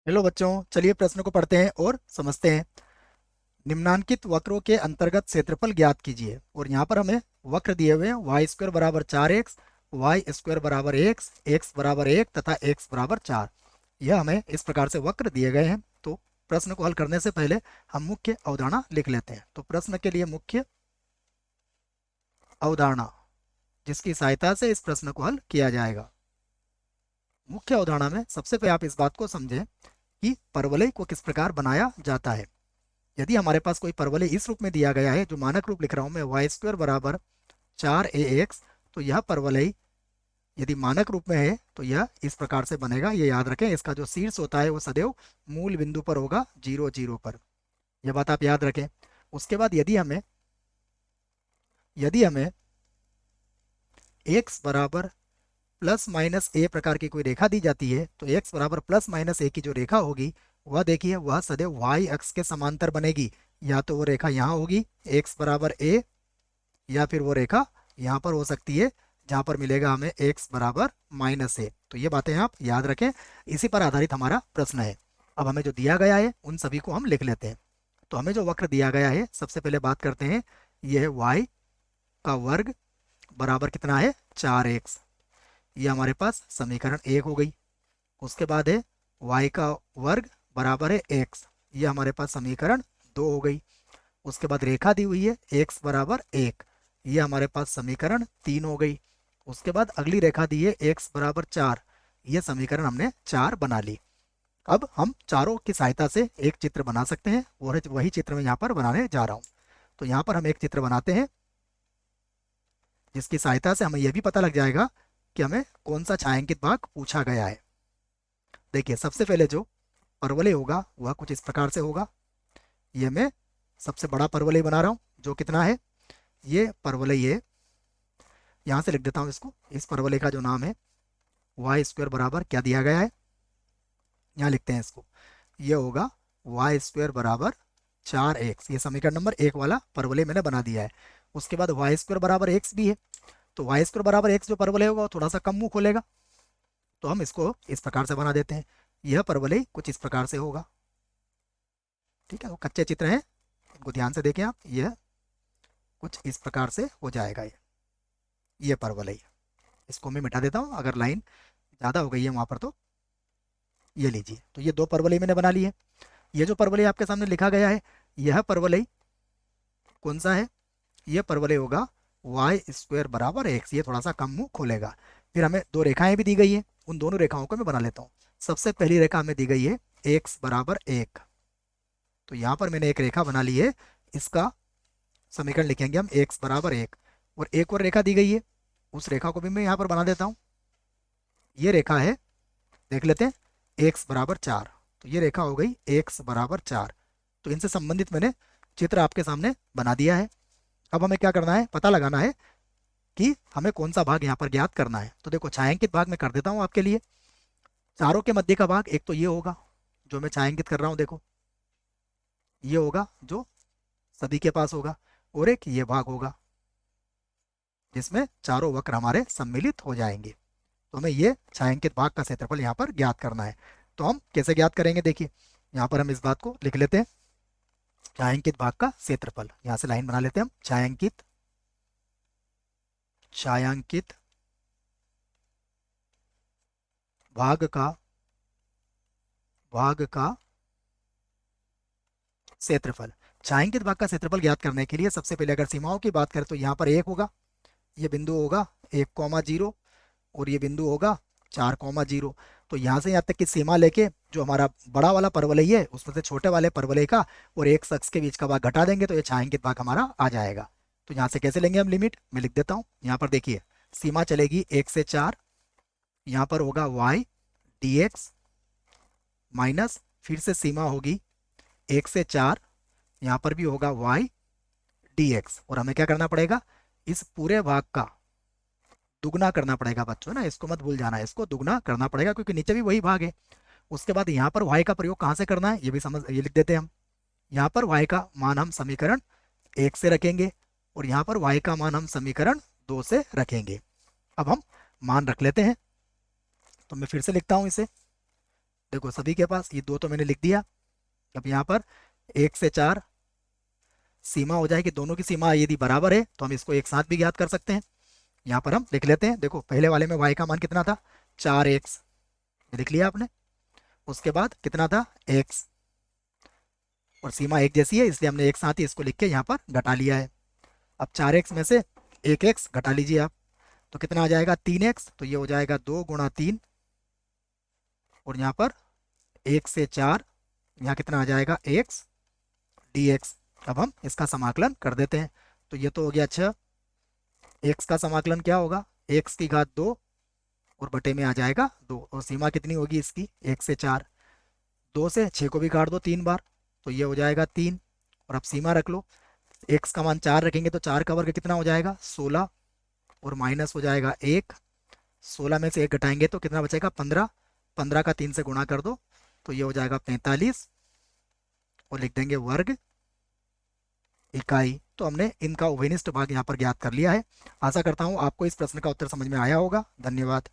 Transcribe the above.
Hello बच्चों, चलिए प्रश्न को पढ़ते हैं और समझते हैं। निम्नांकित वक्रों के अंतर्गत क्षेत्रफल ज्ञात कीजिए। और यहाँ पर हमें वक्र दिए हुए हैं वाई स्क्वायर बराबर 4x, वाई स्क्वायर बराबर एक्स बराबर 1 तथा एक्स बराबर 4। यह हमें इस प्रकार से वक्र दिए गए हैं। तो प्रश्न को हल करने से पहले हम मुख्य अवधारणा लिख लेते हैं। तो प्रश्न के लिए मुख्य अवधारणा जिसकी सहायता से इस प्रश्न को हल किया जाएगा। मुख्य अवधारणा में सबसे पहले आप इस बात को समझें कि परवलय को किस प्रकार बनाया जाता है। यदि हमारे पास कोई परवलय इस रूप में दिया गया है, जो मानक रूप लिख रहा हूं मैं, वाई स्क्वायर बराबर 4ax, तो यह परवलय यदि मानक रूप में है तो यह इस प्रकार से बनेगा। ये याद रखें, इसका जो शीर्ष होता है वो सदैव मूल बिंदु पर होगा, 0 0 पर। यह बात आप याद रखें। उसके बाद यदि हमें x बराबर प्लस माइनस ए प्रकार की कोई रेखा दी जाती है, तो x बराबर प्लस माइनस ए की जो रेखा होगी वह देखिए, वह सदैव y अक्ष के समांतर बनेगी। या तो वो रेखा यहाँ होगी x बराबर a, या फिर वो रेखा यहाँ पर हो सकती है जहाँ पर मिलेगा हमें x बराबर माइनस ए। तो ये बातें आप याद रखें, इसी पर आधारित हमारा प्रश्न है। अब हमें जो दिया गया है उन सभी को हम लिख लेते हैं। तो हमें जो वक्र दिया गया है, सबसे पहले बात करते हैं। यह है y का वर्ग बराबर कितना है, 4x। ये हमारे पास समीकरण 1 हो गई। उसके बाद है y का वर्ग बराबर है x। ये हमारे पास समीकरण 2 हो गई। उसके बाद रेखा दी हुई है x बराबर 1। ये हमारे पास समीकरण 3 हो गई। उसके बाद अगली रेखा दी है x बराबर 4। ये समीकरण हमने 4 बना ली। अब हम चारों की सहायता से एक चित्र बना सकते हैं, और वही चित्र मैं यहाँ पर बनाने जा रहा हूँ। तो यहाँ पर हम एक चित्र बनाते हैं, जिसकी सहायता से हमें यह भी पता लग जाएगा कि हमें कौन सा छायांकित भाग पूछा गया है। देखिए, सबसे पहले जो परवलय होगा वह कुछ इस प्रकार से होगा। ये मैं सबसे बड़ा परवलय बना रहा हूँ, जो कितना है, ये परवलय है। यहाँ से लिख देता हूँ इसको। इस परवलय का जो नाम है वाई स्क्वायर बराबर क्या दिया गया है, यहाँ लिखते हैं इसको। ये होगा वाई स्क्वायर बराबर 4x। ये समीकरण नंबर 1 वाला परवलय मैंने बना दिया है। उसके बाद वाई स्क्वायर बराबर एक्स भी है। तो वाई स्क्वायर बराबर एक्स जो परवलय होगा वो थोड़ा सा कम मुंह खोलेगा, तो हम इसको इस प्रकार से बना देते हैं। यह परवलय कुछ इस प्रकार से होगा। ठीक है, वो कच्चे चित्र हैं, इनको ध्यान से देखें आप। यह कुछ इस प्रकार से हो जाएगा। ये परवलय, इसको मैं मिटा देता हूँ अगर लाइन ज़्यादा हो गई है वहाँ पर तो। ये लीजिए, तो ये दो परवलय मैंने बना लिए। ये जो परवलय आपके सामने लिखा गया है, यह परवलय कौन सा है, ये परवलय होगा वाई स्क्वायर बराबर एक्स। ये थोड़ा सा कम मुंह खोलेगा। फिर हमें दो रेखाएं भी दी गई है, उन दोनों रेखाओं को मैं बना लेता हूँ। सबसे पहली रेखा हमें दी गई है एक्स बराबर 1। तो यहाँ पर मैंने एक रेखा बना ली है, इसका समीकरण लिखेंगे हम एक्स बराबर 1। और एक और रेखा दी गई है, उस रेखा को भी मैं यहाँ पर बना देता हूँ। ये रेखा है, देख लेते हैं, एक्स बराबर 4। तो ये रेखा हो गई एक्स बराबर 4। तो इनसे संबंधित मैंने चित्र आपके सामने बना दिया है। अब हमें क्या करना है, पता लगाना है कि हमें कौन सा भाग यहाँ पर ज्ञात करना है। तो देखो, छायांकित भाग मैं कर देता हूँ आपके लिए। चारों के मध्य का भाग एक तो ये होगा जो मैं छायांकित कर रहा हूँ, देखो ये होगा जो सभी के पास होगा। और एक ये भाग होगा जिसमें चारों वक्र हमारे सम्मिलित हो जाएंगे। तो हमें ये छायांकित भाग का क्षेत्रफल यहाँ पर ज्ञात करना है। तो हम कैसे ज्ञात करेंगे, देखिए यहाँ पर हम इस बात को लिख लेते हैं। छायांकित भाग का क्षेत्रफल, यहाँ से लाइन बना लेते हैं हम। छायांकित छायांकित भाग का क्षेत्रफल। छायांकित भाग का क्षेत्रफल ज्ञात करने के लिए सबसे पहले अगर सीमाओं की बात करें तो यहाँ पर एक होगा, ये बिंदु होगा 1,0, और ये बिंदु होगा 4,0। तो यहाँ से यहाँ तक की सीमा लेके जो हमारा बड़ा वाला परवलय है उसमें से छोटे वाले परवलय का और एक शख्स के बीच का भाग घटा देंगे तो ये छायांकित भाग हमारा आ जाएगा। तो यहाँ से कैसे लेंगे हम लिमिट, मैं लिख देता हूँ। यहाँ पर देखिए, सीमा चलेगी 1 से 4। यहाँ पर होगा y dx माइनस, फिर से सीमा होगी 1 से 4। यहाँ पर भी होगा y dx। और हमें क्या करना पड़ेगा, इस पूरे भाग का दुगना करना पड़ेगा बच्चों ना, इसको मत भूल जाना, इसको दुगना करना पड़ेगा क्योंकि नीचे भी वही भाग है। उसके बाद यहाँ पर y का प्रयोग कहाँ से करना है ये भी समझ, ये लिख देते हैं हम। यहाँ पर y का मान हम समीकरण 1 से रखेंगे, और यहाँ पर y का मान हम समीकरण 2 से रखेंगे। अब हम मान रख लेते हैं, तो मैं फिर से लिखता हूँ इसे। देखो सभी के पास ये 2 तो मैंने लिख दिया। अब यहाँ पर 1 से 4 सीमा हो जाएगी, दोनों की सीमा यदि बराबर है तो हम इसको एक साथ भी ज्ञात कर सकते हैं। यहाँ पर हम लिख लेते हैं। देखो पहले वाले में y का मान कितना था, 4x, लिख लिया आपने। उसके बाद कितना था, x, और सीमा एक जैसी है इसलिए हमने एक साथ ही इसको लिख के यहाँ पर घटा लिया है। अब 4x में से 1x घटा लीजिए आप, तो कितना आ जाएगा, 3x, तो ये हो जाएगा 2 × 3, और यहाँ पर 1 से 4, यहाँ कितना आ जाएगा, x dx। अब हम इसका समाकलन कर देते हैं। तो ये तो हो गया 6, x का समाकलन क्या होगा, x⁻2, और बटे में आ जाएगा 2, और सीमा कितनी होगी इसकी, 1 से 4, 2 से 6 को भी काट दो 3 बार, तो ये हो जाएगा 3, और अब सीमा रख लो। x का मान 4 रखेंगे तो 4 का वर्ग कितना हो जाएगा, 16, और माइनस हो जाएगा 1, 16 में से 1 घटाएंगे तो कितना बचेगा, 15, 15 का 3 से गुणा कर दो तो ये हो जाएगा 45, और लिख देंगे वर्ग इकाई। तो हमने इनका उभयनिष्ठ भाग यहाँ पर ज्ञात कर लिया है। आशा करता हूँ आपको इस प्रश्न का उत्तर समझ में आया होगा। धन्यवाद।